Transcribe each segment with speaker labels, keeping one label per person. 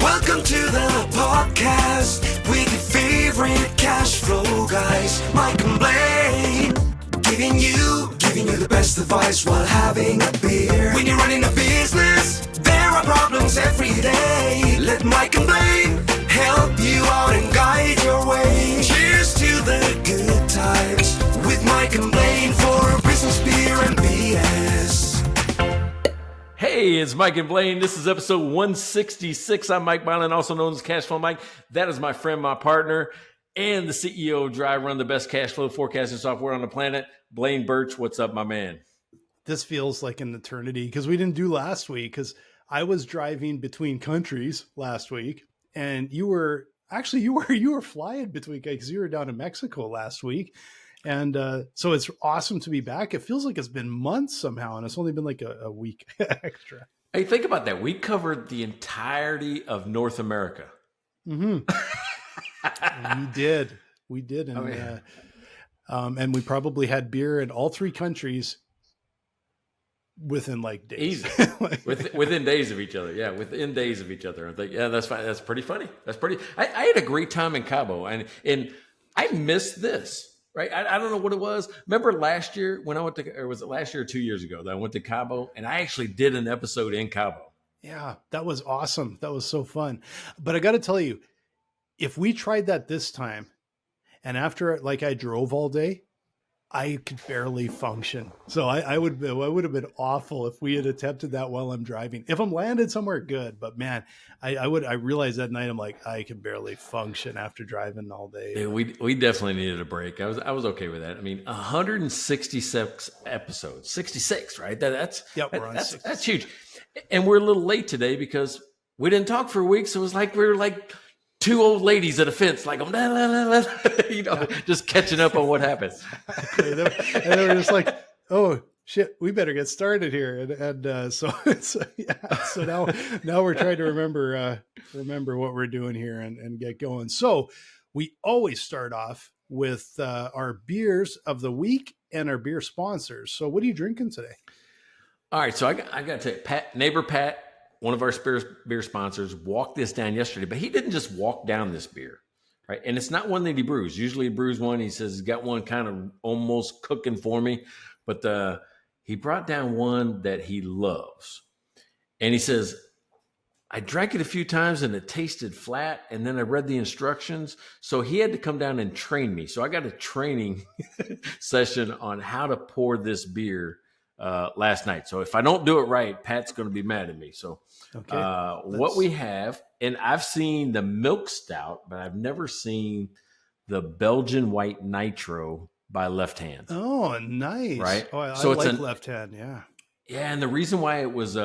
Speaker 1: Welcome to the podcast with your favorite cash flow guys, Mike and Blaine. Giving you the best advice while having a beer. When you're running a business, there are problems every day. Let Mike and Blaine help you out and guide your way. Cheers to the good times with Mike and Blaine for business, beer, and BS.
Speaker 2: Hey, it's Mike and Blaine. This is episode 166. I'm Mike Byland, also known as Cashflow Mike. That is my friend, my partner, and the CEO of Drive Run, the best cash flow forecasting software on the planet, Blaine Birch. What's up, my man?
Speaker 3: This feels like an eternity because we didn't do last week because I was driving between countries last week, and you were flying between because you were down in Mexico last week. And so it's awesome to be back. It feels like it's been months somehow, and it's only been like a week extra.
Speaker 2: Hey, think about that. We covered the entirety of North America.
Speaker 3: Mm-hmm. We did. And, and we probably had beer in all three countries within like days.
Speaker 2: Easy. within days of each other. Yeah, within days of each other. I think, yeah, that's fine. That's pretty funny. I had a great time in Cabo, and I missed this. Right. I don't know what it was. Remember last year when I went to, or was it last year or 2 years ago that I went to Cabo, and I actually did an episode in Cabo.
Speaker 3: Yeah, that was awesome. That was so fun. But I got to tell you, if we tried that this time, and after like I drove all day, I could barely function. So I would have been awful if we had attempted that while I'm driving. If I'm landed somewhere good, but man, I realized that night I'm like I can barely function after driving all day.
Speaker 2: Yeah, we definitely needed a break. I was okay with that. I mean, 166 episodes, 66, right? That's huge. And we're a little late today because we didn't talk for a week, so it was like we were like two old ladies at a fence, like, just catching up on what happened.
Speaker 3: And they were just like, oh, shit, we better get started here. So now we're trying to remember what we're doing here and get going. So we always start off with our beers of the week and our beer sponsors. So what are you drinking today?
Speaker 2: All right, so I got to tell you, neighbor Pat, one of our beer sponsors, walked this down yesterday, but he didn't just walk down this beer, right? And it's not one that he brews. Usually he brews one. He says he's got one kind of almost cooking for me, but he brought down one that he loves. And he says, I drank it a few times and it tasted flat, and then I read the instructions. So he had to come down and train me. So I got a training session on how to pour this beer last night. So if I don't do it right, Pat's going to be mad at me. So okay, what we have, and I've seen the milk stout, but I've never seen the Belgian white Nitro by Left Hand.
Speaker 3: Oh, nice.
Speaker 2: Right.
Speaker 3: Oh, I like Left Hand. Yeah.
Speaker 2: Yeah. And the reason why it was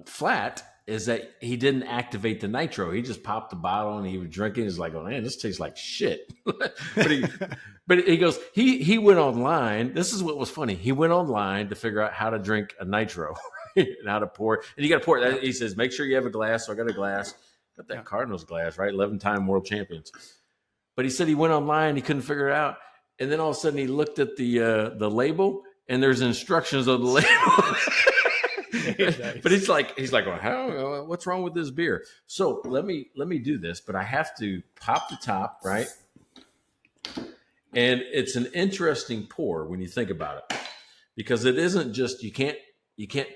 Speaker 2: flat is that he didn't activate the nitro. He just popped the bottle and he was drinking. He's like, oh man, this tastes like shit. but he goes, he went online. This is what was funny. He went online to figure out how to drink a nitro and how to pour it. And you got to pour it. He says, make sure you have a glass. So I got a glass. Got that Cardinals glass, right? 11-time world champions. But he said he went online. He couldn't figure it out. And then all of a sudden he looked at the label, and there's instructions on the label. Nice. But he's like, well, how? What's wrong with this beer? So let me do this, but I have to pop the top, right? And it's an interesting pour when you think about it, because it isn't just you can't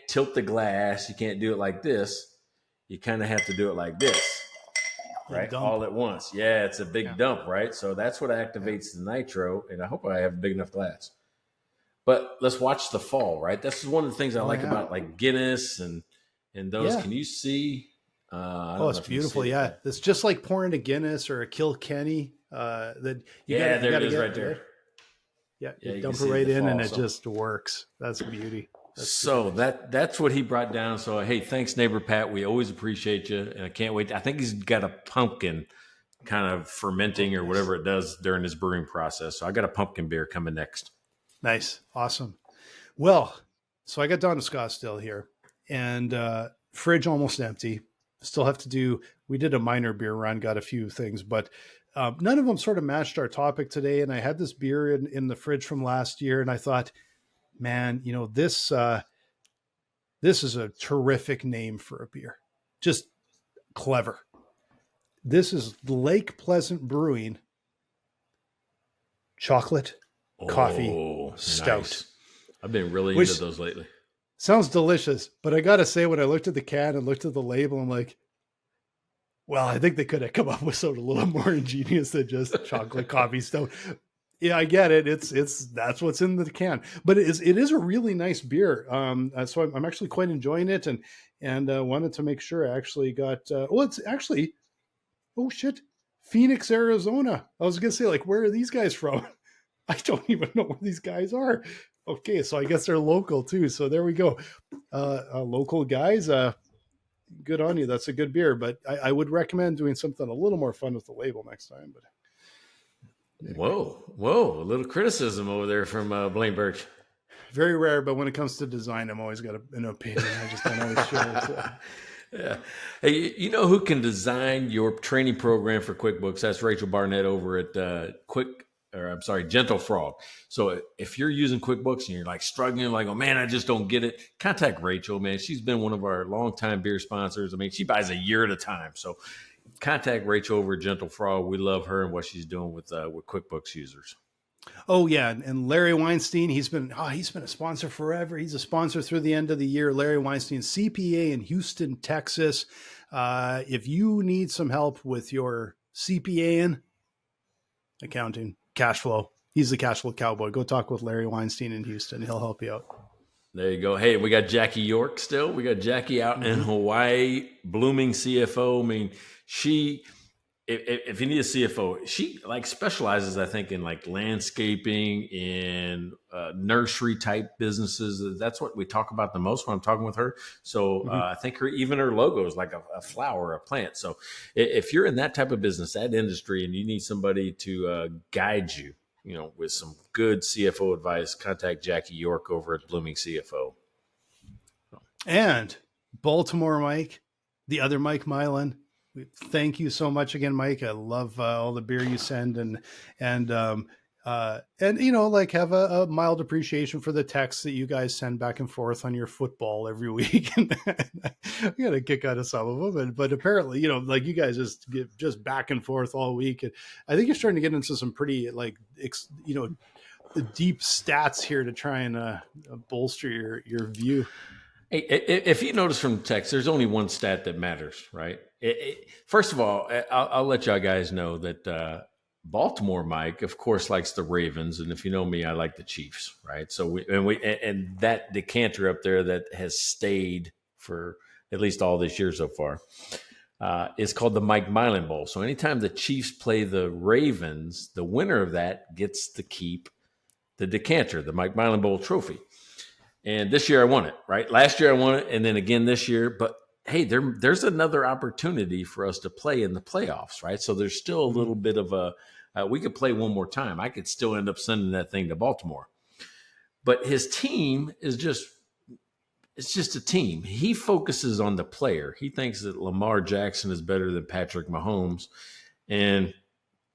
Speaker 2: tilt the glass, you can't do it like this. You kind of have to do it like this, right? All at once. Yeah, it's a big dump, right? So that's what activates the nitro, and I hope I have a big enough glass. But let's watch the fall, right? This is one of the things I like about like Guinness and those. Yeah. Can you see?
Speaker 3: It's beautiful. Yeah. It's just like pouring a Guinness or a Kilkenny. There it is right there. Yeah. You dump it right in and it just works. That's beauty.
Speaker 2: That's what he brought down. So, hey, thanks, neighbor Pat. We always appreciate you. And I can't wait. I think he's got a pumpkin kind of fermenting or whatever it does during his brewing process. So I got a pumpkin beer coming next.
Speaker 3: Nice. Awesome. Well, so I got down to Scottsdale here and fridge almost empty. Still have to do, we did a minor beer run, got a few things, but none of them sort of matched our topic today. And I had this beer in the fridge from last year, and I thought, man, this is a terrific name for a beer. Just clever. This is Lake Pleasant Brewing chocolate coffee stout.
Speaker 2: Nice. I've been really
Speaker 3: Which
Speaker 2: into those lately.
Speaker 3: sounds delicious, but I got to say, when I looked at the can and looked at the label, I'm like, well, I think they could have come up with something a little more ingenious than just chocolate coffee stout. Yeah, I get it. It's that's what's in the can, but it is a really nice beer. So I'm actually quite enjoying it, and wanted to make sure I actually got. It's actually, oh shit, Phoenix, Arizona. I was gonna say, like, where are these guys from? I don't even know where these guys are. Okay, so I guess they're local too. So there we go. Local guys. Good on you. That's a good beer, but I would recommend doing something a little more fun with the label next time. But anyway.
Speaker 2: Whoa! A little criticism over there from Blaine Birch.
Speaker 3: Very rare, but when it comes to design, I'm always got an opinion. I just don't always share it. So.
Speaker 2: Yeah. Hey, you know who can design your training program for QuickBooks? That's Rachel Barnett over at Gentle Frog. So if you're using QuickBooks and you're like struggling, like, oh man, I just don't get it, contact Rachel, man. She's been one of our longtime beer sponsors. I mean, she buys a year at a time. So contact Rachel over at Gentle Frog. We love her and what she's doing with QuickBooks users.
Speaker 3: Oh yeah, and Larry Weinstein, he's been a sponsor forever. He's a sponsor through the end of the year. Larry Weinstein, CPA in Houston, Texas. If you need some help with your CPA in accounting, cash flow, he's the cash flow cowboy. Go talk with Larry Weinstein in Houston. He'll help you out.
Speaker 2: There you go. Hey, we got Jackie York still. We got Jackie out in Hawaii, blooming CFO. I mean, if you need a CFO, she like specializes, I think, in like landscaping, in nursery type businesses. That's what we talk about the most when I'm talking with her. So I think even her logo is like a flower, a plant. So if you're in that type of business, that industry, and you need somebody to guide you, with some good CFO advice, contact Jackie York over at Blooming CFO.
Speaker 3: And Baltimore Mike, the other Mike Milan. Thank you so much again, Mike. I love all the beer you send, and have a mild appreciation for the texts that you guys send back and forth on your football every week. And I got a kick out of some of them, but apparently, you guys just give just back and forth all week. And I think you're starting to get into some pretty deep stats here to try and bolster your view.
Speaker 2: Hey, if you notice from the text, there's only one stat that matters, right? First of all, I'll let y'all guys know that Baltimore Mike, of course, likes the Ravens, and if you know me, I like the Chiefs, right? So and that decanter up there that has stayed for at least all this year so far is called the Mike Milan Bowl. So anytime the Chiefs play the Ravens, the winner of that gets to keep the decanter, the Mike Milan Bowl trophy. And this year I won it, right? Last year I won it, and then again this year. But hey, there's another opportunity for us to play in the playoffs, right? So there's still a little bit of we could play one more time. I could still end up sending that thing to Baltimore. But his team it's just a team. He focuses on the player. He thinks that Lamar Jackson is better than Patrick Mahomes. And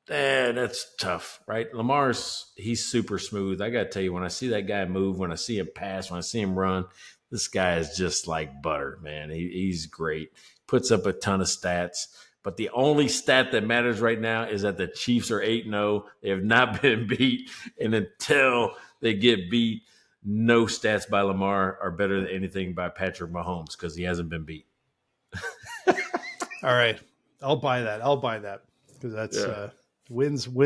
Speaker 2: that's tough, right? He's super smooth. I got to tell you, when I see that guy move, when I see him pass, when I see him run, this guy is just like butter, man. He's great. Puts up a ton of stats. But the only stat that matters right now is that the Chiefs are 8-0. They have not been beat. And until they get beat, no stats by Lamar are better than anything by Patrick Mahomes because he hasn't been beat.
Speaker 3: All right. I'll buy that because that's wins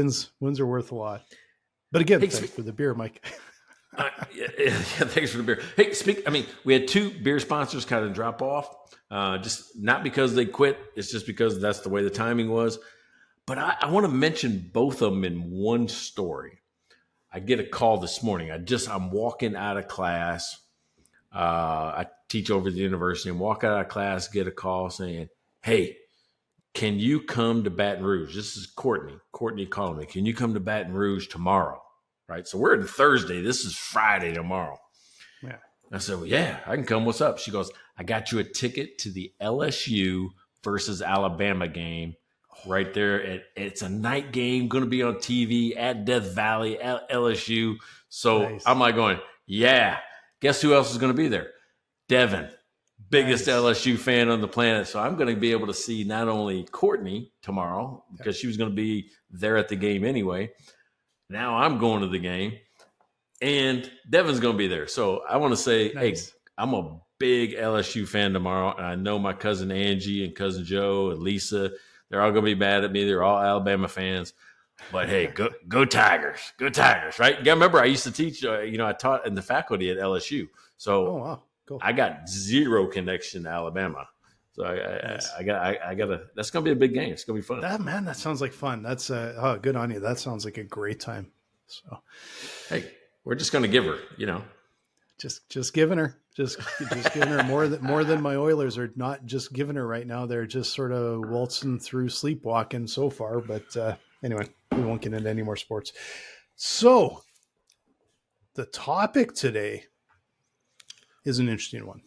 Speaker 3: are worth a lot. But again, thanks for the beer, Mike.
Speaker 2: Thanks for the beer. Hey, we had two beer sponsors kind of drop off, just not because they quit. It's just because that's the way the timing was. But I want to mention both of them in one story. I get a call this morning. I'm walking out of class. I teach over at the university and walk out of class, get a call saying, hey, can you come to Baton Rouge? This is Courtney. Courtney calling me. Can you come to Baton Rouge tomorrow? Right. So we're in Thursday. This is Friday tomorrow.
Speaker 3: Yeah.
Speaker 2: I said, well, yeah, I can come. What's up? She goes, I got you a ticket to the LSU versus Alabama game right there. It's a night game, going to be on TV at Death Valley at LSU. So nice. I'm like going, yeah. Guess who else is going to be there? Devin. biggest LSU fan on the planet. So I'm going to be able to see not only Courtney tomorrow because she was going to be there at the game anyway. Now I'm going to the game, and Devin's going to be there. So I want to say, hey, I'm a big LSU fan tomorrow. And I know my cousin Angie and cousin Joe and Lisa, they're all going to be mad at me. They're all Alabama fans. But hey, go Tigers, right? You remember I used to teach. I taught in the faculty at LSU, so cool. I got zero connection to Alabama. So I got. That's gonna be a big game. It's gonna be fun.
Speaker 3: That sounds like fun. That's good on you. That sounds like a great time. So,
Speaker 2: hey, we're just gonna give her.
Speaker 3: Just giving her, just giving her more than my Oilers are not just giving her right now. They're just sort of waltzing through sleepwalking so far, but. Anyway, we won't get into any more sports. So the topic today is an interesting one.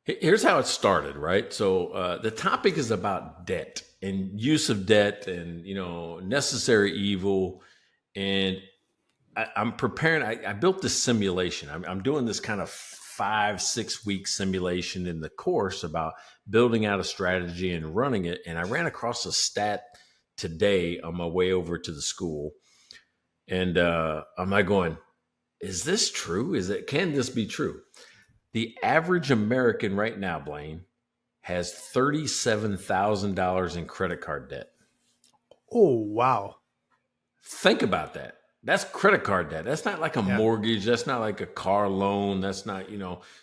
Speaker 2: Here's how it started, right? So the topic is about debt and use of debt and, necessary evil. And I'm preparing. I built this simulation. I'm doing this kind of 5-6 week simulation in the course about building out a strategy and running it. And I ran across a stat today on my way over to the school. And I'm like going, is this true? Can this be true? The average American right now, Blaine, has $37,000 in credit card debt.
Speaker 3: Oh, wow.
Speaker 2: Think about that. That's credit card debt. That's not like a mortgage. That's not like a car loan. That's not,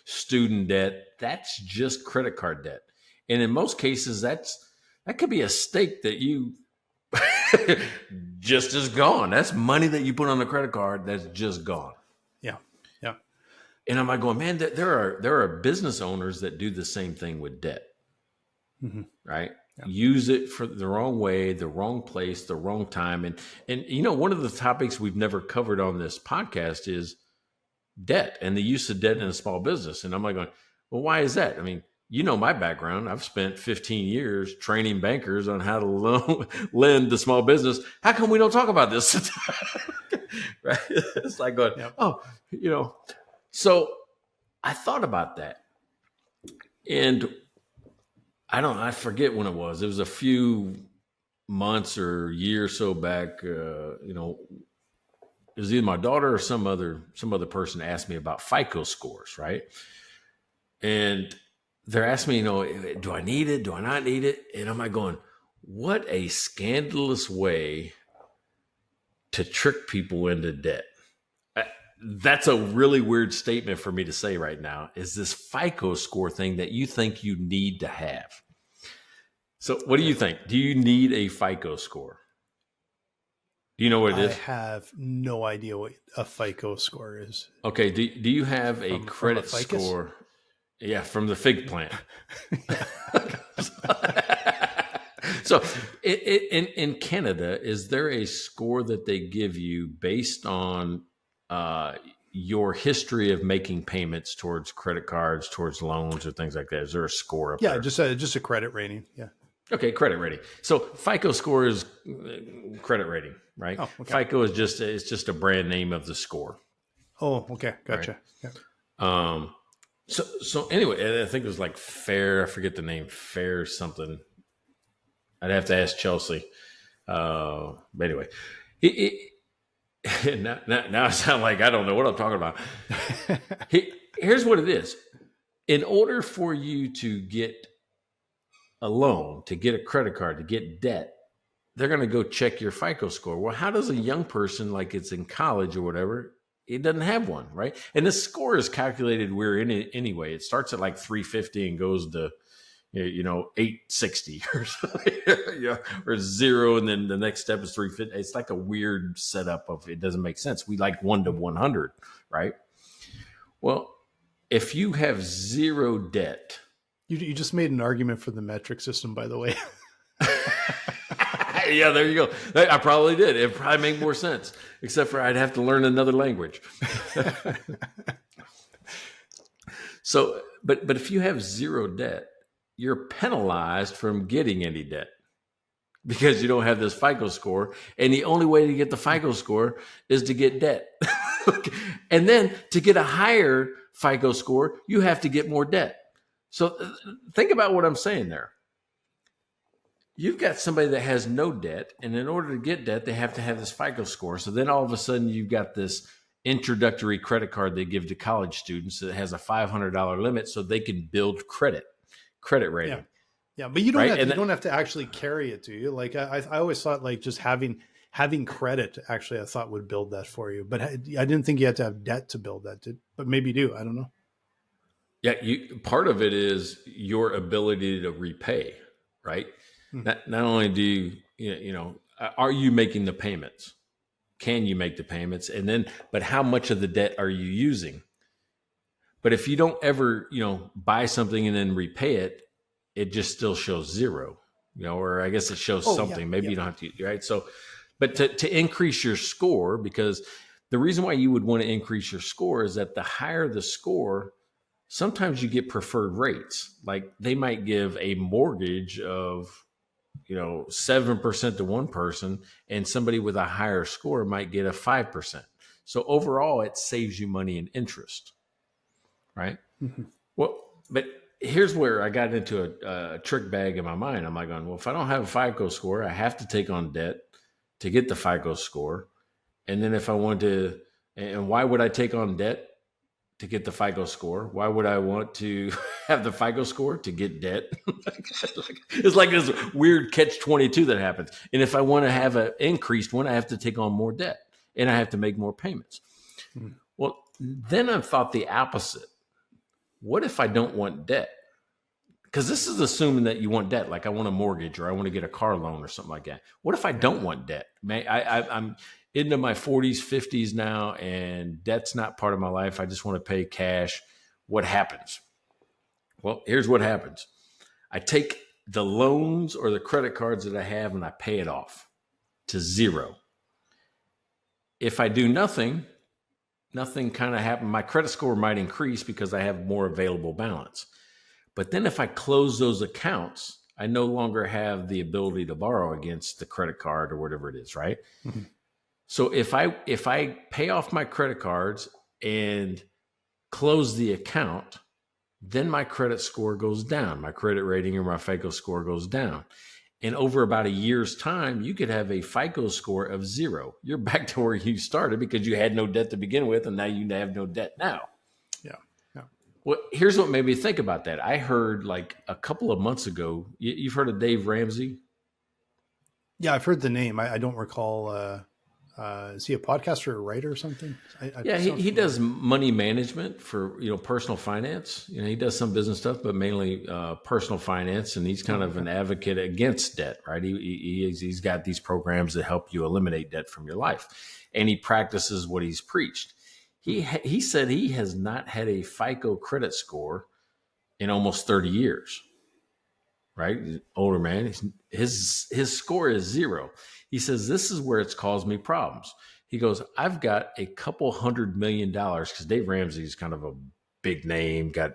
Speaker 2: student debt. That's just credit card debt. And in most cases, that could be a stake that you just is gone. That's money that you put on the credit card that's just gone.
Speaker 3: Yeah.
Speaker 2: And I'm like going, man, there are business owners that do the same thing with debt, right? Yeah. Use it for the wrong way, the wrong place, the wrong time. And one of the topics we've never covered on this podcast is debt and the use of debt in a small business. And I'm like going, well, why is that? I mean, my background. I've spent 15 years training bankers on how to lend to small business. How come we don't talk about this? Right? It's like going, So I thought about that. And I forget when it was. It was a few months or year or so back. It was either my daughter or some other person asked me about FICO scores, right? And they're asking me, do I need it? Do I not need it? And I'm like going, what a scandalous way to trick people into debt. That's a really weird statement for me to say right now, is this FICO score thing that you think you need to have. So what do you think? Do you need a FICO score? Do you know what it is?
Speaker 3: I have no idea what a FICO score is.
Speaker 2: Okay. Do you have a credit score? Yeah, from the fig plant. So in Canada, is there a score that they give you based on your history of making payments towards credit cards, towards loans or things like that? Is there a score up there?
Speaker 3: Yeah, just a credit rating. Yeah.
Speaker 2: Okay, credit rating. So FICO score is credit rating, right? Oh, okay. FICO is just a brand name of the score.
Speaker 3: Oh, okay. Gotcha.
Speaker 2: Right? Yeah. So anyway, I think it was like Fair. I forget the name. Fair something. I'd have to ask Chelsea. But anyway, now I sound like I don't know what I'm talking about. Here's what it is. In order for you to get a loan, to get a credit card, to get debt, they're going to go check your FICO score. Well, how does a young person, like it's in college or whatever, it doesn't have one, right? And the score is calculated anyway. It starts at like 350 and goes to 860 or something, or 0, and then the next step is 350. It's like a weird setup of it doesn't make sense. We like 1 to 100, right? Well, if you have 0 debt,
Speaker 3: you just made an argument for the metric system, by the way.
Speaker 2: Yeah, there you go. I probably did. It probably made more sense, except for I'd have to learn another language. So, but if you have 0 debt, you're penalized from getting any debt because you don't have this FICO score. And the only way to get the FICO score is to get debt. And then to get a higher FICO score, you have to get more debt. So think about what I'm saying there. You've got somebody that has no debt, and in order to get debt, they have to have this FICO score. So then all of a sudden you've got this introductory credit card they give to college students that has a $500 limit so they can build credit rating.
Speaker 3: Yeah. Yeah, but you don't
Speaker 2: right?
Speaker 3: have to,
Speaker 2: And
Speaker 3: you don't have to actually carry it, do you? Like I always thought like just having credit actually I thought would build that for you. But I didn't think you had to have debt to build that. But maybe you do. I don't know.
Speaker 2: yeah, part of it is your ability to repay, right? Not only do are you making the payments? Can you make the payments? And then, but how much of the debt are you using? But if you don't ever, buy something and then repay it, it just still shows zero, or I guess it shows something. Maybe you don't have to, right? So, but to increase your score, because the reason why you would want to increase your score is that the higher the score, sometimes you get preferred rates. Like they might give a mortgage of 7% to one person, and somebody with a higher score might get a 5%. So overall, it saves you money in interest, right? Mm-hmm. Well, but here's where I got into a trick bag in my mind. I'm like, going, well, if I don't have a FICO score, I have to take on debt to get the FICO score. And then if I want to, and why would I take on debt to get the FICO score? Why would I want to have the FICO score to get debt? It's like this weird catch-22 that happens. And if I want to have an increased one, I have to take on more debt and I have to make more payments. Mm-hmm. Well, then I've thought the opposite. What if I don't want debt? Because this is assuming that you want debt. Like I want a mortgage or I want to get a car loan or something like that. What if I don't want debt? I'm into my 40s, 50s now, and debt's not part of my life. I just want to pay cash. What happens? Well, here's what happens. I take the loans or the credit cards that I have and I pay it off to zero. If I do nothing kind of happens. My credit score might increase because I have more available balance. But then if I close those accounts, I no longer have the ability to borrow against the credit card or whatever it is, right? Mm-hmm. So if I pay off my credit cards and close the account, then my credit score goes down. My credit rating or my FICO score goes down. And over about a year's time, you could have a FICO score of 0. You're back to where you started because you had no debt to begin with, and now you have no debt now.
Speaker 3: Yeah.
Speaker 2: Well, here's what made me think about that. I heard like a couple of months ago, you've heard of Dave Ramsey?
Speaker 3: Yeah, I've heard the name. I don't recall. Is he a podcaster or a writer or something?
Speaker 2: He does money management for, personal finance. He does some business stuff, but mainly personal finance. And he's kind of an advocate against debt, right? He's got these programs that help you eliminate debt from your life. And he practices what he's preached. He said he has not had a FICO credit score in almost 30 years, right? Older man, his score is 0. He says, this is where it's caused me problems. He goes, I've got a couple $100 million, because Dave Ramsey is kind of a big name, got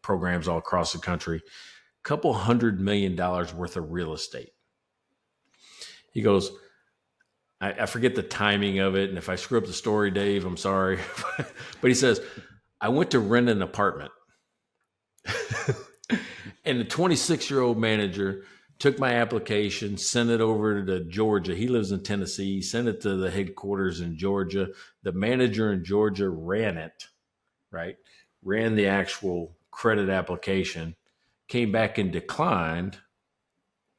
Speaker 2: programs all across the country, couple $100 million worth of real estate. He goes, I forget the timing of it, and if I screw up the story, Dave, I'm sorry. But he says, I went to rent an apartment. And the 26-year-old manager took my application, sent it over to Georgia. He lives in Tennessee. Sent it to the headquarters in Georgia. The manager in Georgia ran it, right? Ran the actual credit application, came back and declined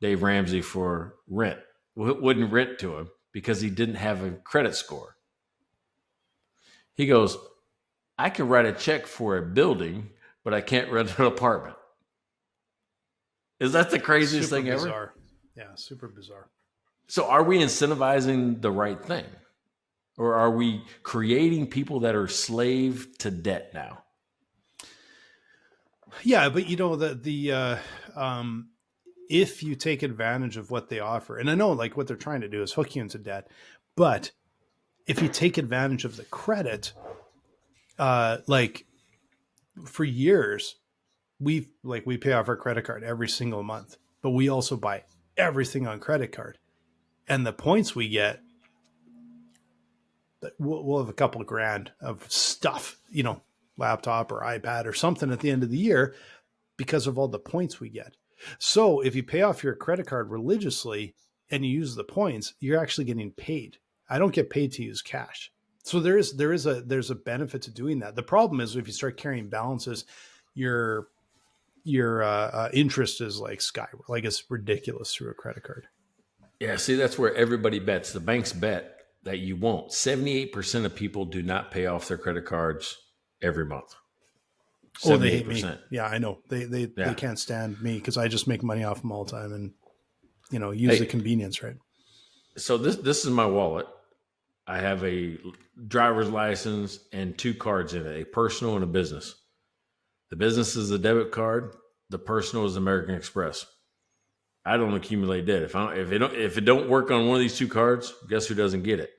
Speaker 2: Dave Ramsey for rent. Wouldn't rent to him because he didn't have a credit score. He goes, I can write a check for a building, but I can't rent an apartment. Is that the craziest thing ever?
Speaker 3: Bizarre. Yeah, super bizarre.
Speaker 2: So are we incentivizing the right thing? Or are we creating people that are slave to debt now?
Speaker 3: Yeah, but if you take advantage of what they offer, and I know like what they're trying to do is hook you into debt, but if you take advantage of the credit, like for years, we pay off our credit card every single month, but we also buy everything on credit card, and the points we get, we'll have a couple of grand of stuff, laptop or iPad or something at the end of the year. because of all the points we get. So if you pay off your credit card religiously and you use the points, you're actually getting paid. I don't get paid to use cash. So there's a benefit to doing that. The problem is if you start carrying balances, your interest is like it's ridiculous through a credit card.
Speaker 2: Yeah, see, that's where everybody bets. The banks bet that you won't. 78% of people do not pay off their credit cards every month. 78%.
Speaker 3: Oh, they hate me. Yeah, I know. They can't stand me because I just make money off them all the time and, use the convenience, right?
Speaker 2: So this is my wallet. I have a driver's license and 2 cards in it, a personal and a business. The business is a debit card. The personal is American Express. I don't accumulate debt. If it don't work on one of these 2 cards, guess who doesn't get it?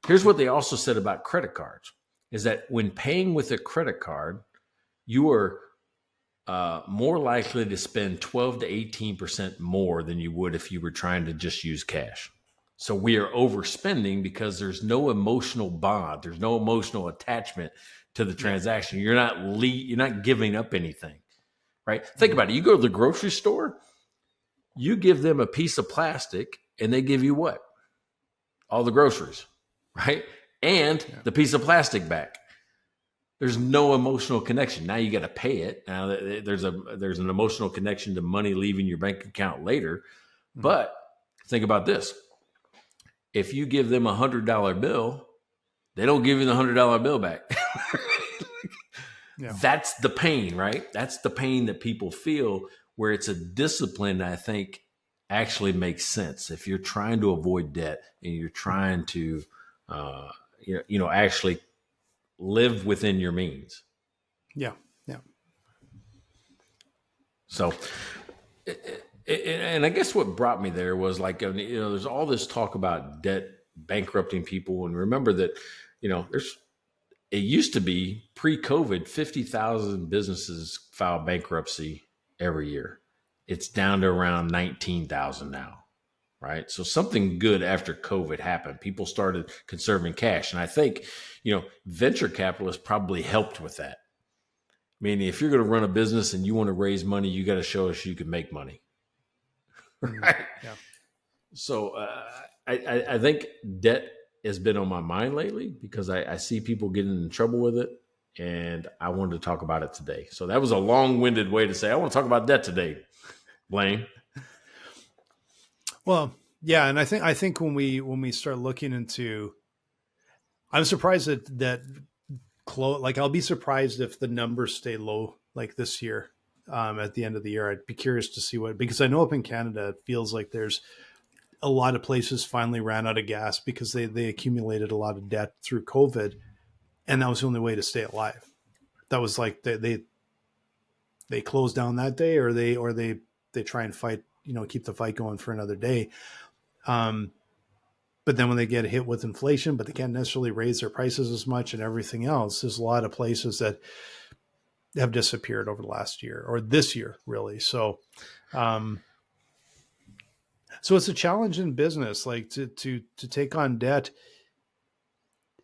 Speaker 2: Here's what they also said about credit cards: is that when paying with a credit card, you are more likely to spend 12 to 18% more than you would if you were trying to just use cash. So we are overspending because there's no emotional bond, there's no emotional attachment to the transaction. You're not giving up anything, right? Think about it. You go to the grocery store. You give them a piece of plastic and they give you what? All the groceries, right? And the piece of plastic back. There's no emotional connection. Now you got to pay it. Now there's an emotional connection to money leaving your bank account later. But think about this. If you give them $100 bill, they don't give you the $100 bill back. That's the pain, right? That's the pain that people feel, where it's a discipline that I think actually makes sense. If you're trying to avoid debt and you're trying to, actually live within your means. Yeah. So, and I guess what brought me there was there's all this talk about debt bankrupting people. And remember that, it used to be pre-COVID, 50,000 businesses file bankruptcy every year. It's down to around 19,000 now, right? So something good after COVID happened. People started conserving cash. And I think, venture capitalists probably helped with that. Meaning if you're going to run a business and you want to raise money, you got to show us you can make money. Right? Yeah. So I think debt has been on my mind lately because I see people getting in trouble with it. And I wanted to talk about it today. So that was a long-winded way to say, I want to talk about debt today, Blaine.
Speaker 3: Well, yeah. And I think when we start looking into, I'm surprised that I'll be surprised if the numbers stay low like this year. At the end of the year, I'd be curious to see because I know up in Canada, it feels like there's a lot of places finally ran out of gas because they accumulated a lot of debt through COVID. And that was the only way to stay alive. That was like they closed down that day, or they try and fight, keep the fight going for another day. But then when they get hit with inflation, but they can't necessarily raise their prices as much and everything else, there's a lot of places that have disappeared over the last year or this year, really. So, so it's a challenge in business, like to take on debt.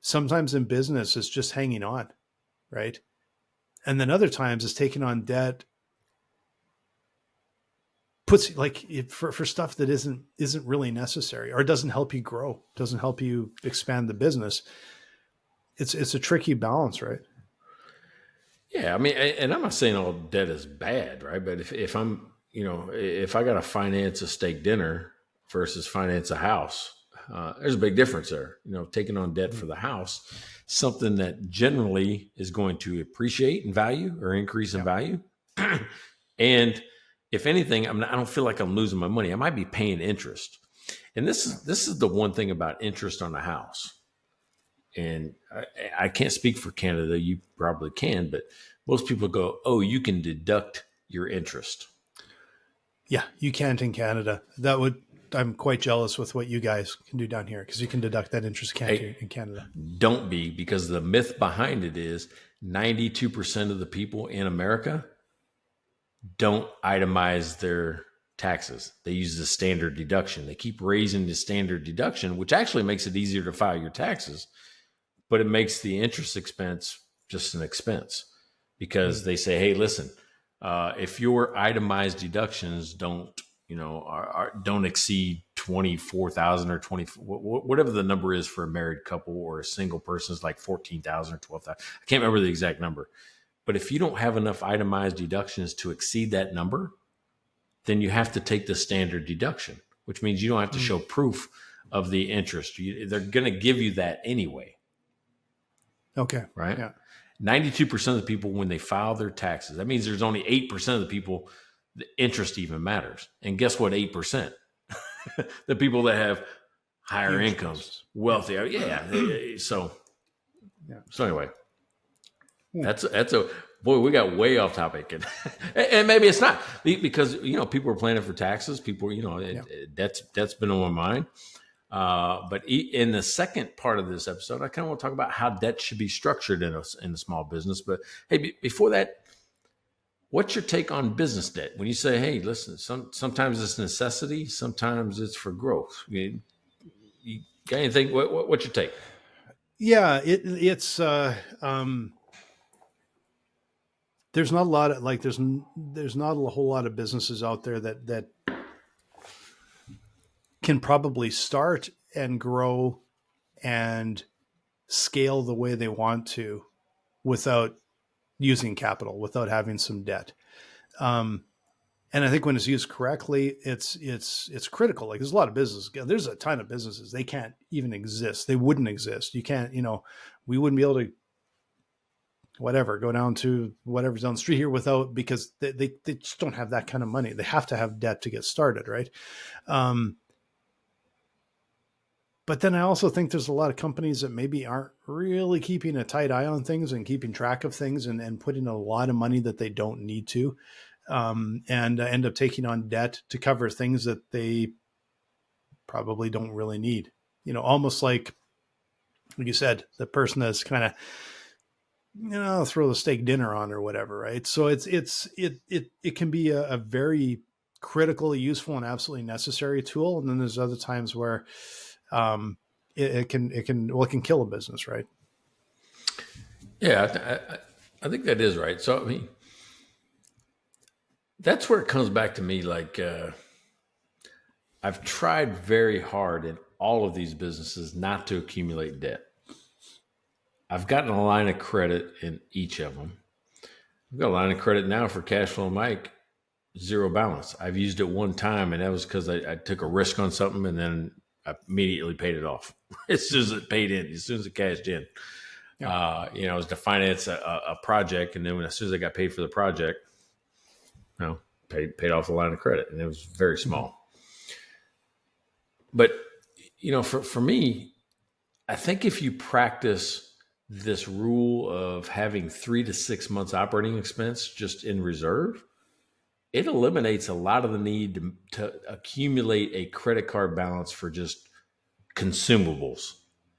Speaker 3: Sometimes in business, it's just hanging on, right? And then other times it's taking on debt puts for stuff that isn't really necessary or doesn't help you grow, doesn't help you expand the business. It's a tricky balance, right?
Speaker 2: Yeah, I mean, and I'm not saying all debt is bad, right? But if I'm, if I got to finance a steak dinner versus finance a house, there's a big difference there. Taking on debt for the house, something that generally is going to appreciate in value or increase in value. And if anything, I don't feel like I'm losing my money. I might be paying interest. And this is the one thing about interest on a house. And I can't speak for Canada. You probably can, but most people go, oh, you can deduct your interest.
Speaker 3: Yeah, you can't in Canada. I'm quite jealous with what you guys can do down here because you can deduct that interest in Canada.
Speaker 2: Don't be, because the myth behind it is 92% of the people in America don't itemize their taxes. They use the standard deduction. They keep raising the standard deduction, which actually makes it easier to file your taxes, but it makes the interest expense just an expense because they say, hey, listen, if your itemized deductions don't, don't exceed 24,000 or 20, whatever the number is for a married couple, or a single person is like 14,000 or 12,000. I can't remember the exact number, but if you don't have enough itemized deductions to exceed that number, then you have to take the standard deduction, which means you don't have to show proof of the interest. They're going to give you that anyway.
Speaker 3: Okay.
Speaker 2: Right.
Speaker 3: Yeah.
Speaker 2: 92% of the people, when they file their taxes, that means there's only 8% of the people the interest even matters. And guess what? 8%, the people that have higher incomes, wealthier. Yeah. So anyway, that's a, boy, we got way off topic, and maybe it's not, because, people are planning for taxes. People, that's been on my mind. But in the second part of this episode, I kind of want to talk about how debt should be structured in a small business. But hey, before that, what's your take on business debt? When you say, hey, listen, sometimes it's necessity, sometimes it's for growth. You got anything? What's your take?
Speaker 3: Yeah, it's there's not a lot of there's not a whole lot of businesses out there that can probably start and grow and scale the way they want to without using capital, without having some debt. And I think when it's used correctly, it's critical. Like, there's a lot of businesses. There's a ton of businesses. They can't even exist. They wouldn't exist. You can't, we wouldn't be able to go down to whatever's down the street here because they just don't have that kind of money. They have to have debt to get started. Right. But then I also think there's a lot of companies that maybe aren't really keeping a tight eye on things and keeping track of things, and putting a lot of money that they don't need to, and end up taking on debt to cover things that they probably don't really need. Almost like you said, the person that's kind of, throw the steak dinner on or whatever, right? So it can be a very critical, useful, and absolutely necessary tool. And then there's other times where it can kill a business, right?
Speaker 2: Yeah, I think that is right. So, I mean, that's where it comes back to me. Like, I've tried very hard in all of these businesses not to accumulate debt. I've gotten a line of credit in each of them. I've got a line of credit now for Cash Flow Mike, zero balance. I've used it one time, and that was because I took a risk on something, and then I immediately paid it off as soon as it paid in, as soon as it cashed in. Yeah. It was to finance a project, and then as soon as I got paid for the project, paid off the line of credit, and it was very small. But for me, I think if you practice this rule of having 3 to 6 months operating expense just in reserve, it eliminates a lot of the need to accumulate a credit card balance for just consumables,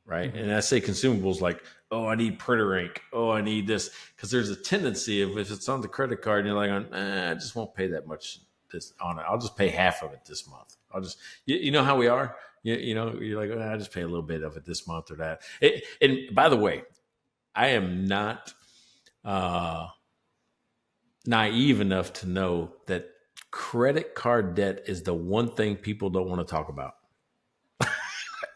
Speaker 2: right? Mm-hmm. And I say consumables like, I need printer ink. I need this. Because there's a tendency of, if it's on the credit card and you're like, I just won't pay that much on it. I'll just pay half of it this month. I'll just, you know how we are? You're like, I just pay a little bit of it this month or that. And by the way, I am not naive enough to know that credit card debt is the one thing people don't want to talk about.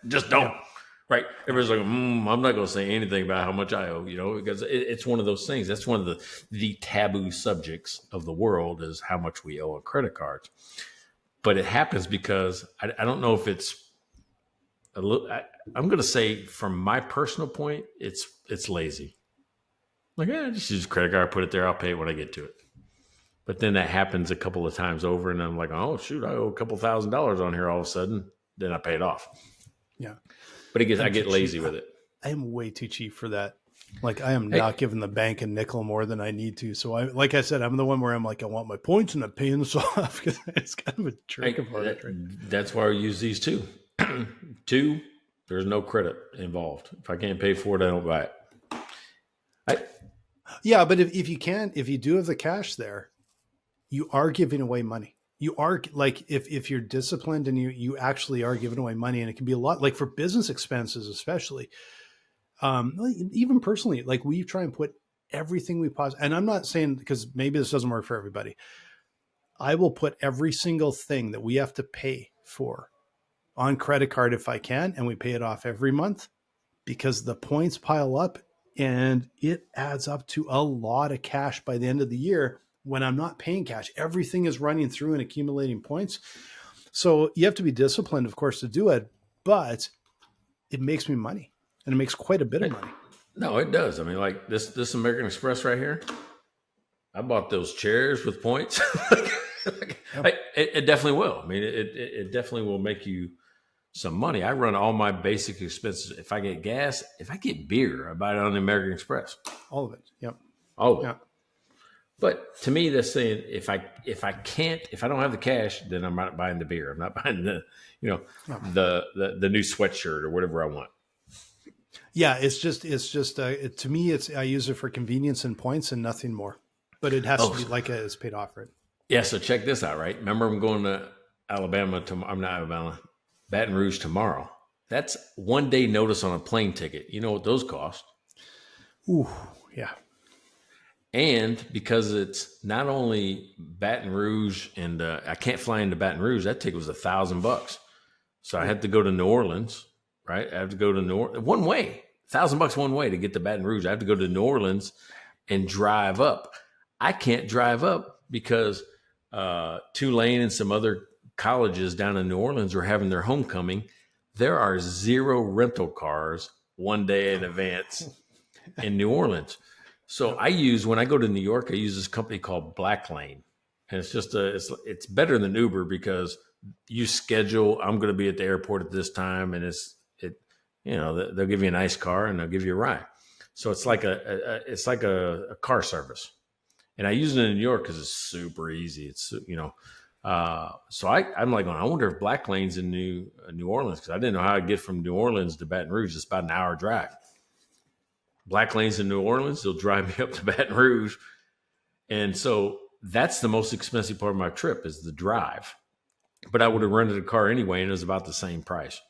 Speaker 2: Just don't. Yeah. Right? Everybody's like, I'm not going to say anything about how much I owe, because it's one of those things. That's one of the taboo subjects of the world, is how much we owe on credit cards. But it happens because I don't know if it's a little. I'm going to say, from my personal point, it's lazy. Like, just use a credit card, put it there, I'll pay it when I get to it. But then that happens a couple of times over, and I'm like, oh shoot, I owe a couple $1,000s on here all of a sudden. Then I pay it off. Yeah. But I get lazy with it.
Speaker 3: I am way too cheap for that. Like, I am not giving the bank a nickel more than I need to. So like I said, I'm the one where I'm like, I want my points and I'm paying this off, because it's kind of a trick about it. Right?
Speaker 2: That's why I use these two. Two, there's no credit involved. If I can't pay for it, I don't buy it.
Speaker 3: Yeah, but if you do have the cash there, you are giving away money. You are, like, if you're disciplined and you actually are giving away money, and it can be a lot, like for business expenses, especially, even personally, like we try and put everything we possibly, and I'm not saying, because maybe this doesn't work for everybody. I will put every single thing that we have to pay for on credit card if I can, and we pay it off every month, because the points pile up and it adds up to a lot of cash by the end of the year when I'm not paying cash. Everything is running through and accumulating points. So you have to be disciplined, of course, to do it, but it makes me money, and it makes quite a bit of money.
Speaker 2: No, it does. I mean, like this American Express right here, I bought those chairs with points. It definitely will. I mean, it definitely will make you some money. I run all my basic expenses. If I get gas, if I get beer, I buy it on the American Express.
Speaker 3: All of it. Yep.
Speaker 2: All of it.
Speaker 3: Yep.
Speaker 2: But to me, that's saying if I don't have the cash, then I'm not buying the beer. I'm not buying the the new sweatshirt or whatever I want.
Speaker 3: Yeah, it's just to me, I use it for convenience and points and nothing more. But it has to be like it's paid off, right?
Speaker 2: Yeah. So check this out, right? Remember, I'm going to Baton Rouge tomorrow. That's 1 day notice on a plane ticket. You know what those cost?
Speaker 3: Ooh, yeah.
Speaker 2: And because it's not only Baton Rouge and I can't fly into Baton Rouge, that ticket was $1,000. So I had to go to New Orleans, right? I have to go to New Orleans one way, $1,000 one way to get to Baton Rouge. I have to go to New Orleans and drive up. I can't drive up because Tulane and some other colleges down in New Orleans are having their homecoming. There are 0 rental cars 1 day in advance in New Orleans. So when I go to New York, I use this company called Black Lane. And it's just it's better than Uber because you schedule, I'm going to be at the airport at this time, and they'll give you a nice car and they'll give you a ride. So it's like a car service. And I use it in New York because it's super easy. It's, so I'm like, I wonder if Black Lane's in New Orleans, because I didn't know how to get from New Orleans to Baton Rouge. It's about an hour drive. Black Lane's in New Orleans. They'll drive me up to Baton Rouge. And so that's the most expensive part of my trip is the drive. But I would have rented a car anyway, and it was about the same price.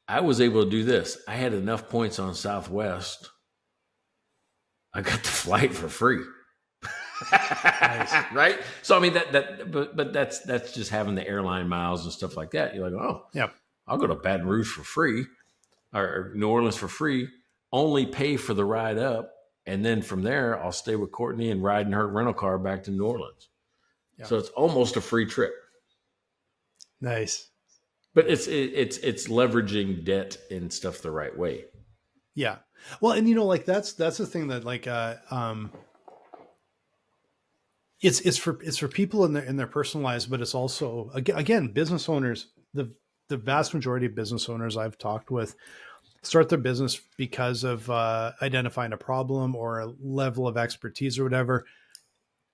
Speaker 2: I was able to do this. I had enough points on Southwest. I got the flight for free. Nice. Right? So, I mean, but that's just having the airline miles and stuff like that. You're like, oh, yeah, I'll go to Baton Rouge for free or New Orleans for free, only pay for the ride up. And then from there, I'll stay with Courtney and ride in her rental car back to New Orleans. Yeah. So it's almost a free trip.
Speaker 3: Nice.
Speaker 2: But it's leveraging debt and stuff the right way.
Speaker 3: Yeah. Well, and that's the thing that it's for people in their personal lives, but it's also again business owners. The vast majority of business owners I've talked with start their business because of identifying a problem or a level of expertise or whatever.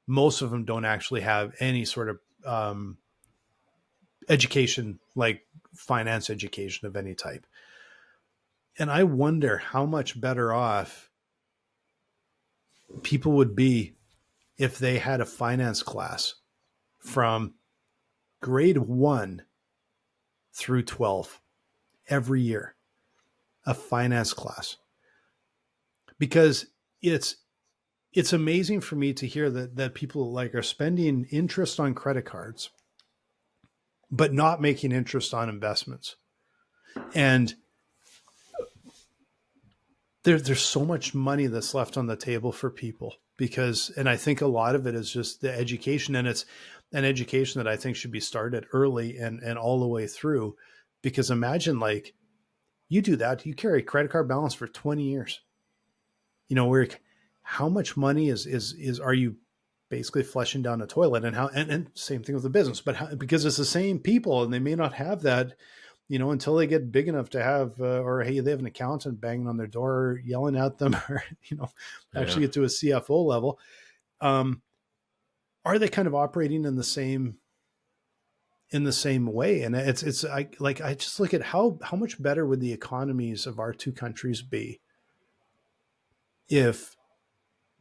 Speaker 3: Most of them don't actually have any sort of education, like finance education of any type. And I wonder how much better off people would be if they had a finance class from grade 1 through 12 every year, a finance class. Because it's amazing for me to hear that people are spending interest on credit cards, but not making interest on investments. And there's so much money that's left on the table for people and I think a lot of it is just the education, and it's an education that I think should be started early and all the way through, because imagine you do that, you carry a credit card balance for 20 years, where how much money are you basically flushing down a toilet, and same thing with the business, but because it's the same people and they may not have that, until they get big enough to have, or hey, they have an accountant banging on their door, yelling at them, or, actually get to a CFO level. Are they kind of operating in the same way? And I just look at how much better would the economies of our two countries be if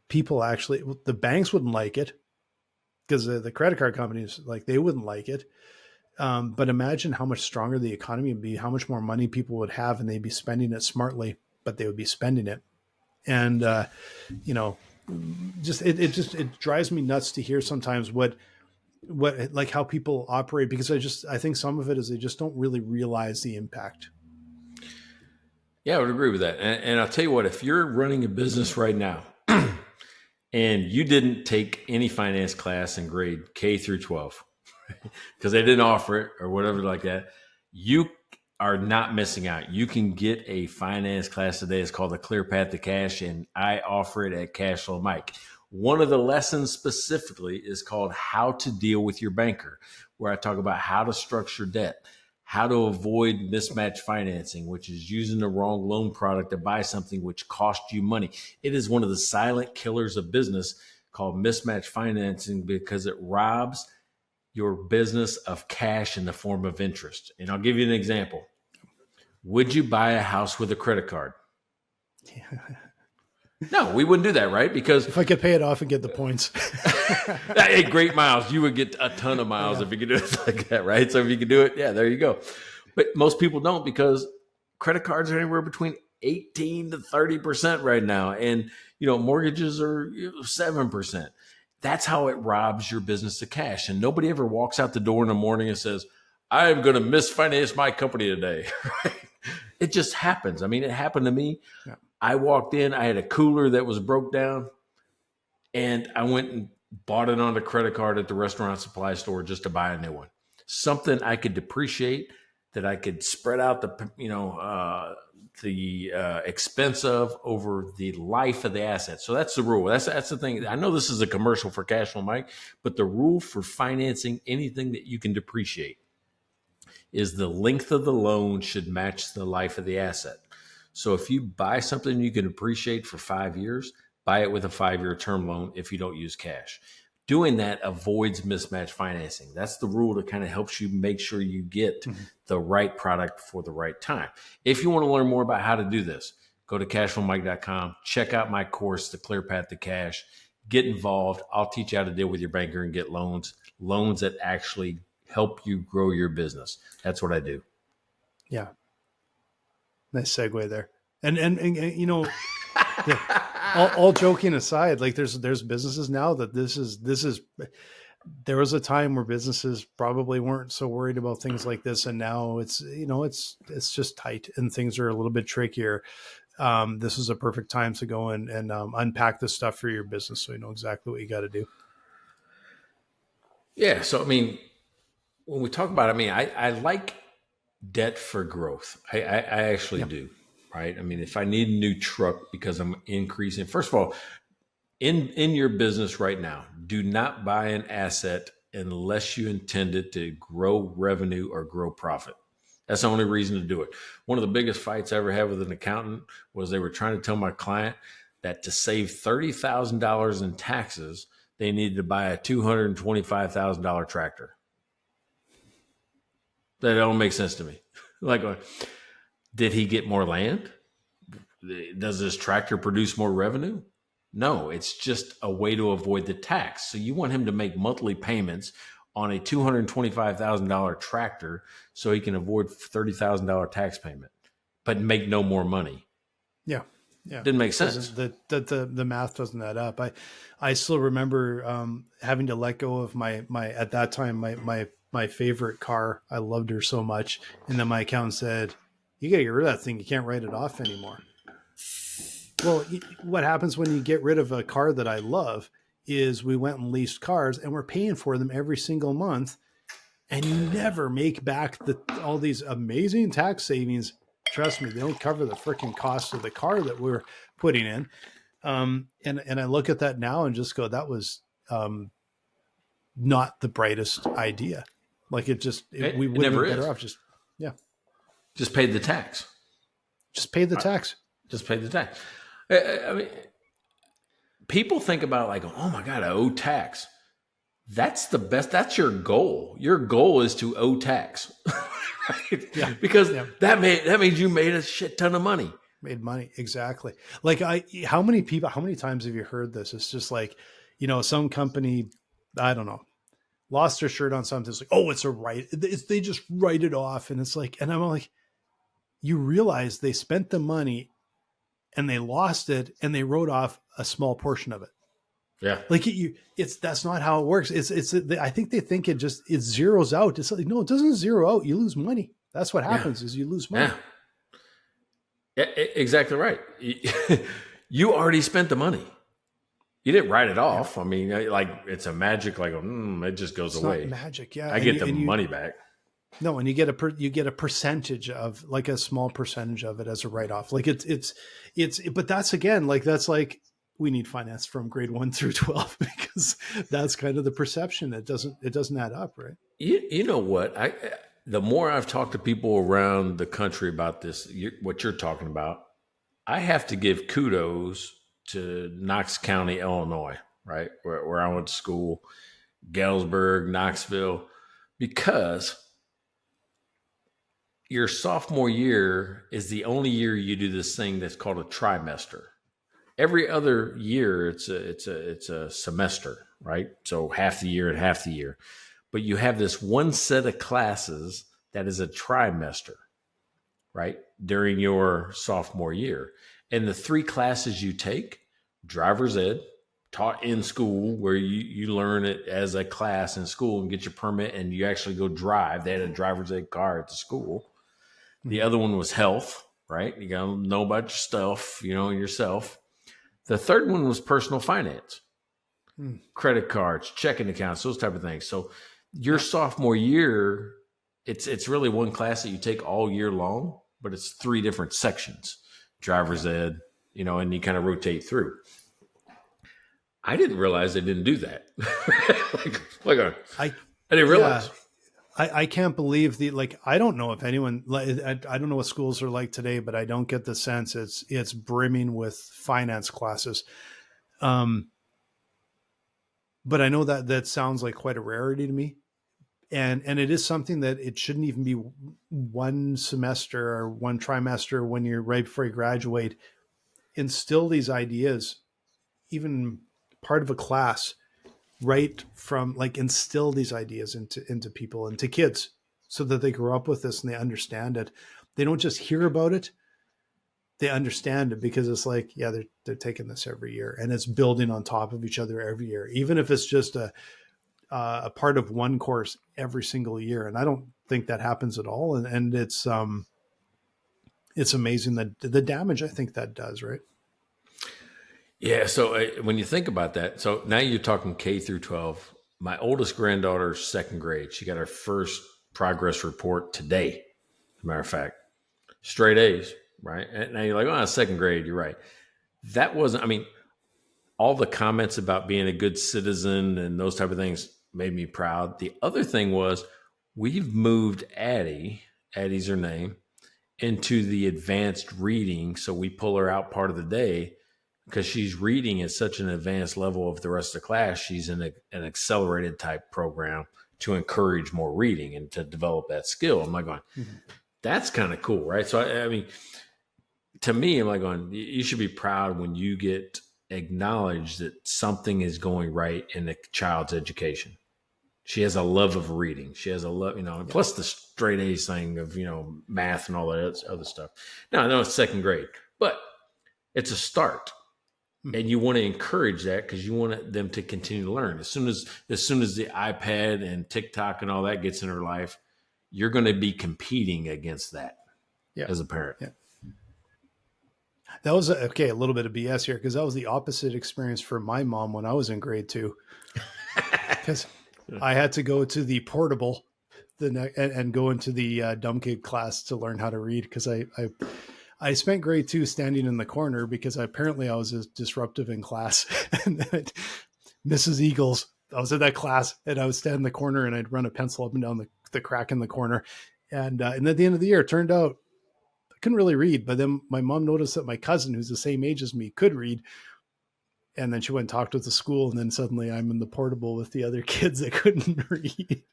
Speaker 3: people actually, the banks wouldn't like it because the credit card companies, they wouldn't like it. But imagine how much stronger the economy would be, how much more money people would have, and they'd be spending it smartly, but they would be spending it. And, you know, it drives me nuts to hear sometimes what like how people operate, because I think some of it is they just don't really realize the impact.
Speaker 2: Yeah, I would agree with that. And I'll tell you what, if you're running a business right now and you didn't take any finance class in grade K through 12 because they didn't offer it or whatever like that, you are not missing out. You can get a finance class today. It's called the Clear Path to Cash, and I offer it at Cashflow Mike. One of the lessons specifically is called How to Deal with Your Banker, where I talk about how to structure debt, how to avoid mismatch financing, which is using the wrong loan product to buy something which cost you money. It is one of the silent killers of business called mismatch financing because it robs your business of cash in the form of interest. And I'll give you an example. Would you buy a house with a credit card? No, we wouldn't do that, right? Because
Speaker 3: if I could pay it off and get the points.
Speaker 2: Hey, great miles. You would get a ton of miles if you could do it like that, right? So if you could do it, yeah, there you go. But most people don't, because credit cards are anywhere between 18 to 30% right now. And, you know, mortgages are 7%. That's how it robs your business of cash. And nobody ever walks out the door in the morning and says, I am going to misfinance my company today. Right? It just happens. I mean, it happened to me. Yeah. I walked in, I had a cooler that was broke down, and I went and bought it on a credit card at the restaurant supply store just to buy a new one. Something I could depreciate, that I could spread out the expense of over the life of the asset. So that's the rule. That's the thing. I know this is a commercial for Cashflow Mike, but the rule for financing anything that you can depreciate is the length of the loan should match the life of the asset. So if you buy something you can appreciate for 5 years, buy it with a 5-year term loan if you don't use cash. Doing that avoids mismatch financing. That's the rule that kind of helps you make sure you get the right product for the right time. If you want to learn more about how to do this, go to cashflowmike.com, check out my course, The Clear Path to Cash, get involved. I'll teach you how to deal with your banker and get loans that actually help you grow your business. That's what I do.
Speaker 3: Yeah. Nice segue there. And you know, yeah, all joking aside, like there's businesses now that this is, there was a time where businesses probably weren't so worried about things like this. And now it's, you know, it's just tight and things are a little bit trickier. This is a perfect time to go and unpack this stuff for your business, so you know exactly what you got to do.
Speaker 2: Yeah. So, I mean, when we talk about it, I mean, I like debt for growth. I actually do, right? I mean, if I need a new truck because I'm increasing, first of all, in your business right now, do not buy an asset unless you intend it to grow revenue or grow profit. That's the only reason to do it. One of the biggest fights I ever had with an accountant was they were trying to tell my client that to save $30,000 in taxes, they needed to buy a $225,000 tractor. That don't make sense to me. Like, did he get more land? Does this tractor produce more revenue? No, it's just a way to avoid the tax. So you want him to make monthly payments on a $225,000 tractor so he can avoid $30,000 tax payment, but make no more money.
Speaker 3: Yeah. Yeah.
Speaker 2: Didn't make sense.
Speaker 3: The math doesn't add up. I still remember having to let go of my at that time, my favorite car. I loved her so much. And then my accountant said, you got to get rid of that thing. You can't write it off anymore. Well, what happens when you get rid of a car that I love is we went and leased cars and we're paying for them every single month. And you never make back all these amazing tax savings. Trust me, they don't cover the freaking cost of the car that we're putting in. And I look at that now and just go, that was not the brightest idea. Like we would have been better off just
Speaker 2: paid the tax.
Speaker 3: Just paid the tax.
Speaker 2: Just paid the tax. I mean, people think about like, oh my God, I owe tax. That's the best. That's your goal. Your goal is to owe tax. Right? Yeah. Because that means you made a shit ton of money.
Speaker 3: Made money. Exactly. Like how many times have you heard this? It's just like, you know, some company, I don't know, lost their shirt on something. It's like, oh, it's a right. They just write it off. And it's like, and I'm like, you realize they spent the money and they lost it and they wrote off a small portion of it.
Speaker 2: Yeah.
Speaker 3: Like that's not how it works. I think they think it zeroes out. It's like, no, it doesn't zero out. You lose money. That's what happens is you lose money.
Speaker 2: Yeah, exactly right. You already spent the money. You didn't write it off. I mean, like it's a magic, like it just goes away.
Speaker 3: Not magic. Yeah.
Speaker 2: I get the money back.
Speaker 3: No, and you get a percentage of, like, a small percentage of it as a write-off. Like but that's, again, like, that's like, we need finance from grade 1 through 12 because that's kind of the perception. It doesn't add up, right?
Speaker 2: You know what? The more I've talked to people around the country about this, what you're talking about, I have to give kudos to Knox County, Illinois, right? Where I went to school, Galesburg, Knoxville, because your sophomore year is the only year you do this thing that's called a trimester. Every other year, it's a semester, right? So half the year and half the year. But you have this one set of classes that is a trimester, right? During your sophomore year. And the 3 classes you take, driver's ed, taught in school, where you learn it as a class in school and get your permit and you actually go drive. They had a driver's ed car at the school. The other one was health, right? You got to know about your stuff, yourself. The third one was personal finance, credit cards, checking accounts, those type of things. So your sophomore year, it's really one class that you take all year long, but it's 3 different sections, driver's ed, and you kind of rotate through. I didn't realize they didn't do that. I didn't realize.
Speaker 3: I can't believe I don't know if anyone, I don't know what schools are like today, but I don't get the sense it's brimming with finance classes. But I know that sounds like quite a rarity to me. And it is something that it shouldn't even be one semester or one trimester when you're right before you graduate. Instill these ideas, even part of a class, right from, like, instill these ideas into people, into kids, so that they grow up with this and they understand it. They don't just hear about it. They understand it, because it's like, yeah, they're taking this every year and it's building on top of each other every year, even if it's just a part of one course every single year. And I don't think that happens at all. And it's amazing that the damage I think that does, right?
Speaker 2: Yeah. So when you think about that, so now you're talking K through 12. My oldest granddaughter's 2nd grade. She got her first progress report today. As a matter of fact, straight A's, right? And now you're like, 2nd grade. You're right. That wasn't, all the comments about being a good citizen and those type of things made me proud. The other thing was, we've moved Addie's her name, into the advanced reading. So we pull her out part of the day, because she's reading at such an advanced level of the rest of the class. She's in an accelerated type program to encourage more reading and to develop that skill. I'm like going, that's kind of cool, right? So, to me, I'm like going, you should be proud when you get acknowledged that something is going right in a child's education. She has a love of reading. She has a love, plus the straight A's thing of, math and all that other stuff. Now, I know it's 2nd grade, but it's a start. And you want to encourage that, because you want them to continue to learn. As soon as the iPad and TikTok and all that gets in her life, you're going to be competing against that as a parent.
Speaker 3: Yeah. That was a little bit of BS here, because that was the opposite experience for my mom when I was in grade 2. Because I had to go to the portable and go into the dumb kid class to learn how to read, because I spent grade 2 standing in the corner because apparently I was disruptive in class. And then Mrs. Eagles, I was in that class and I would stand in the corner and I'd run a pencil up and down the crack in the corner. And at the end of the year, it turned out I couldn't really read. But then my mom noticed that my cousin, who's the same age as me, could read. And then she went and talked with the school. And then suddenly I'm in the portable with the other kids that couldn't read.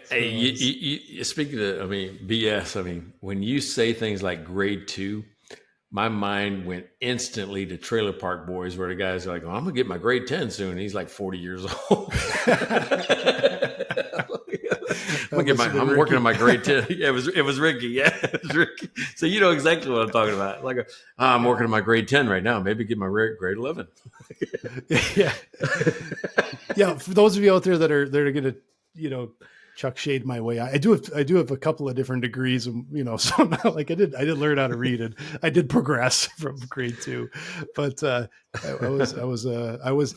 Speaker 2: Hey, you speaking of, BS, when you say things like grade 2, my mind went instantly to Trailer Park Boys, where the guys are like, I'm going to get my grade 10 soon. And he's like 40 years old. I'm working on my grade 10. Yeah, it was Ricky. Yeah, it was Ricky. So you know exactly what I'm talking about. Like, I'm working on my grade 10 right now. Maybe get my grade 11.
Speaker 3: Yeah. Yeah. For those of you out there that are going to, chuck shade my way, I do have a couple of different degrees, and so I'm not like I did learn how to read, and I did progress from grade 2, but I was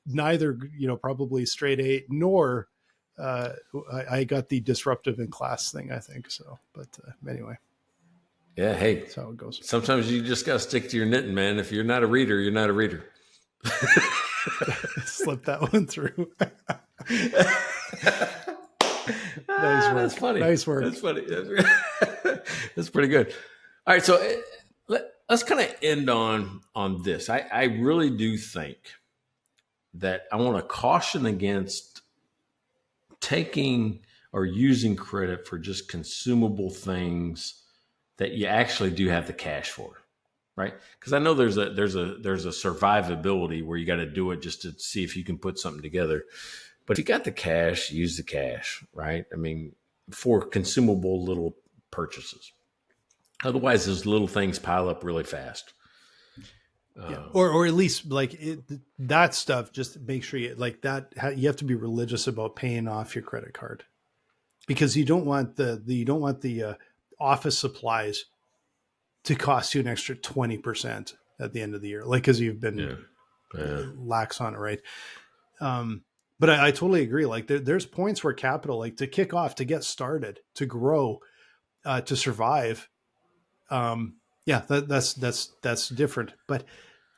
Speaker 3: neither, probably straight A nor I got the disruptive in class thing, I think so. But anyway.
Speaker 2: Yeah. Hey,
Speaker 3: that's how it goes.
Speaker 2: Sometimes you just got to stick to your knitting, man. If you're not a reader, you're not a reader.
Speaker 3: Slip that one through. Nice work.
Speaker 2: That's funny.
Speaker 3: Nice work.
Speaker 2: That's funny. That's pretty good. All right. So let's kind of end on this. I really do think that I want to caution against taking or using credit for just consumable things that you actually do have the cash for, right? Because I know there's a survivability where you got to do it just to see if you can put something together. But if you got the cash, use the cash, right? I mean, for consumable little purchases. Otherwise, those little things pile up really fast.
Speaker 3: Yeah. Or at least like that stuff, just make sure you like that. You have to be religious about paying off your credit card, because you don't want the office supplies to cost you an extra 20% at the end of the year. Like, cause you've been lax on it. Right. But I totally agree. Like there's points where capital, like to kick off, to get started, to grow, to survive. That's different. But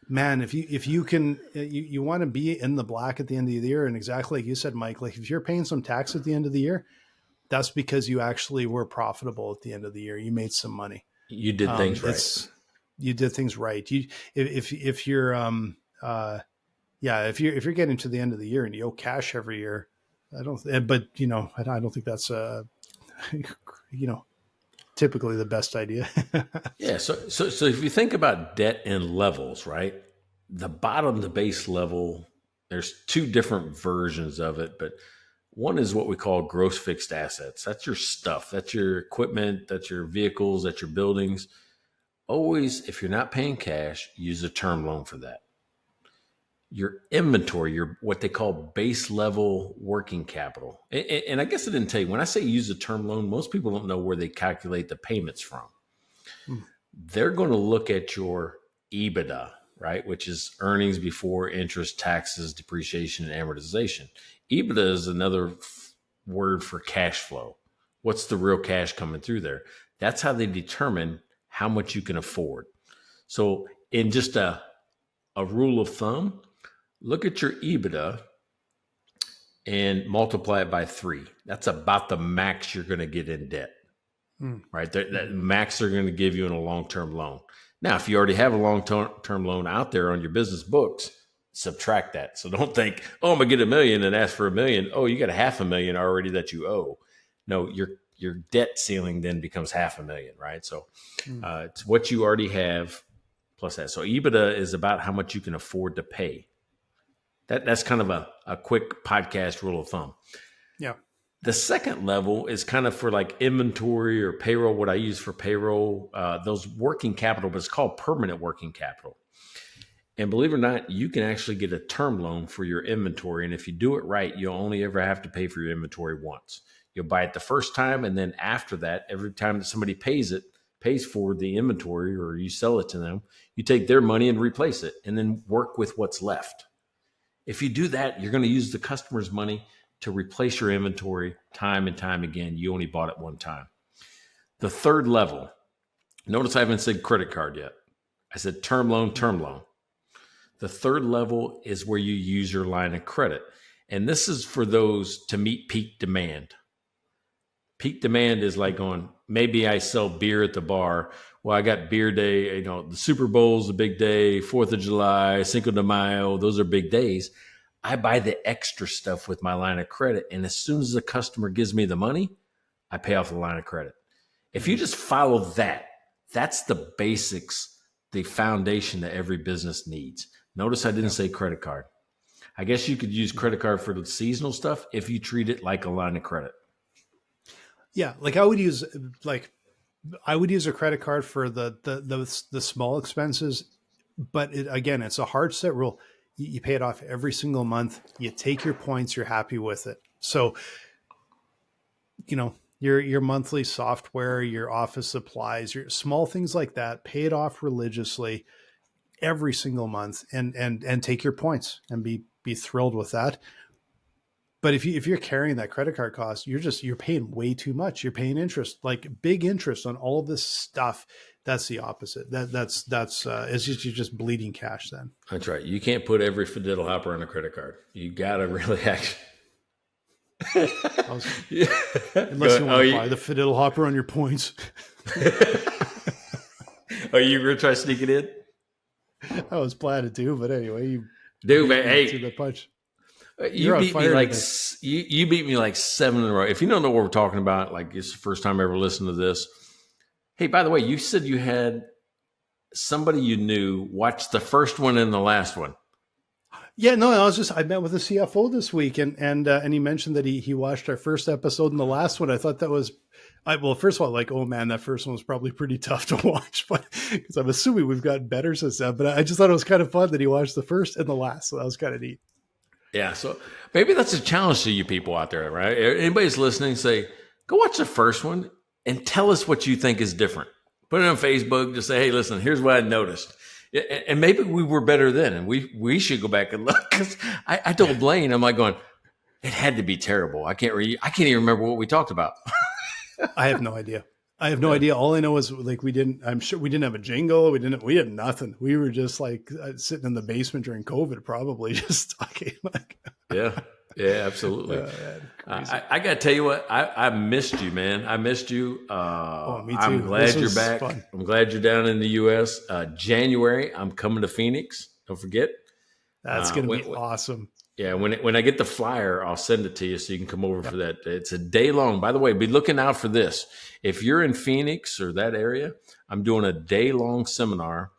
Speaker 3: man, if you can, you want to be in the black at the end of the year. And exactly like you said, Mike, like if you're paying some tax at the end of the year, that's because you actually were profitable at the end of the year. You made some money.
Speaker 2: You did things right.
Speaker 3: You did things right. If you're if you're getting to the end of the year and you owe cash every year, I don't think that's typically the best idea.
Speaker 2: Yeah. So if you think about debt in levels, right? The base level, there's two different versions of it, but one is what we call gross fixed assets. That's your stuff. That's your equipment. That's your vehicles. That's your buildings. Always, if you're not paying cash, use a term loan for that. Your inventory, your what they call base level working capital. And I guess I didn't tell you, when I say use a term loan, most people don't know where they calculate the payments from. They're going to look at your EBITDA, right? Which is earnings before interest, taxes, depreciation, and amortization. EBITDA is another word for cash flow. What's the real cash coming through there? That's how they determine how much you can afford. So in just a rule of thumb, look at your EBITDA and multiply it by 3. That's about the max you're going to get in debt, right? That max they're going to give you in a long-term loan. Now, if you already have a long-term loan out there on your business books, subtract that. So don't think, oh, I'm going to get $1 million and ask for $1 million. Oh, you got $500,000 already that you owe. No, your debt ceiling then becomes $500,000, right? So it's what you already have plus that. So EBITDA is about how much you can afford to pay. That's kind of a quick podcast rule of thumb.
Speaker 3: Yeah.
Speaker 2: The second level is kind of for like inventory or payroll, what I use for payroll, those working capital, but it's called permanent working capital. And believe it or not, you can actually get a term loan for your inventory. And if you do it right, you'll only ever have to pay for your inventory once. You'll buy it the first time. And then after that, every time that somebody pays for the inventory or you sell it to them, you take their money and replace it and then work with what's left. If you do that, you're going to use the customer's money to replace your inventory time and time again. You only bought it one time. The third level, notice I haven't said credit card yet. I said term loan. The third level is where you use your line of credit. And this is for those to meet peak demand. Peak demand is like going, maybe I sell beer at the bar. Well, I got beer day, the Super Bowl's a big day, 4th of July, Cinco de Mayo, those are big days. I buy the extra stuff with my line of credit. And as soon as the customer gives me the money, I pay off the line of credit. If you just follow that, that's the basics, the foundation that every business needs. Notice I didn't say credit card. I guess you could use credit card for the seasonal stuff if you treat it like a line of credit.
Speaker 3: Yeah, like I would use a credit card for the small expenses, but again, it's a hard set rule. You pay it off every single month. You take your points. You're happy with it. So, your monthly software, your office supplies, your small things like that, pay it off religiously every single month, and take your points and be thrilled with that. But if you're carrying that credit card cost, you're paying way too much. You're paying interest, like big interest on all of this stuff. That's the opposite. That's it's just bleeding cash then.
Speaker 2: That's right. You can't put every fiddle hopper on a credit card. You gotta really actually.
Speaker 3: Unless you want to buy the fiddle hopper on your points.
Speaker 2: Are you gonna try to sneak it in?
Speaker 3: I was planning to, but anyway, you
Speaker 2: man, hey,
Speaker 3: the punch.
Speaker 2: You beat me like 7 in a row. If you don't know what we're talking about, like it's the first time I ever listened to this. Hey, by the way, you said you had somebody you knew watch the first one and the last one.
Speaker 3: Yeah, no, I met with the CFO this week, and he mentioned that he watched our first episode and the last one. I thought that was, first of all, like, oh man, that first one was probably pretty tough to watch, but because I'm assuming we've gotten better since then. But I just thought it was kind of fun that he watched the first and the last, so that was kind of neat.
Speaker 2: Yeah, so maybe that's a challenge to you people out there, right? Anybody's listening, say, go watch the first one and tell us what you think is different. Put it on Facebook, just say, hey, listen, here's what I noticed. And maybe we were better then, and we should go back and look. Because I told Blaine, I'm like going, it had to be terrible. I can't even remember what we talked about.
Speaker 3: I have no idea. All I know is like I'm sure we didn't have a jingle. We had nothing. We were just like sitting in the basement during COVID, probably just talking.
Speaker 2: Yeah, absolutely. I got to tell you what, I missed you, man. I missed you.
Speaker 3: Me too.
Speaker 2: I'm glad you're back.
Speaker 3: Fun.
Speaker 2: I'm glad you're down in the U.S. January, I'm coming to Phoenix. Don't forget.
Speaker 3: That's going to be awesome.
Speaker 2: Yeah, when I get the flyer, I'll send it to you so you can come over for that. It's a day long. By the way, be looking out for this. If you're in Phoenix or that area, I'm doing a day-long seminar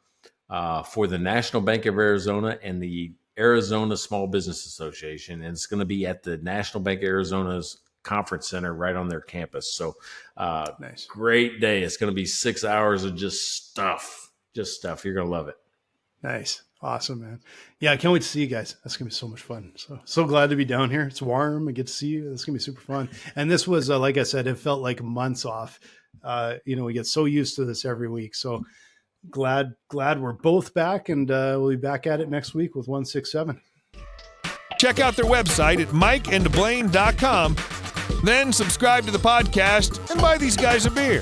Speaker 2: for the National Bank of Arizona and the Arizona Small Business Association, and it's going to be at the National Bank of Arizona's conference center right on their campus. So nice. Great day. It's going to be 6 hours of just stuff. You're going to love it.
Speaker 3: Nice. Awesome, man. Yeah, I can't wait to see you guys. That's going to be so much fun. So glad to be down here. It's warm. I get to see you. It's going to be super fun. And this was, like I said, it felt like months off. We get so used to this every week. So glad we're both back, and we'll be back at it next week with 167.
Speaker 4: Check out their website at mikeandblaine.com. Then subscribe to the podcast and buy these guys a beer.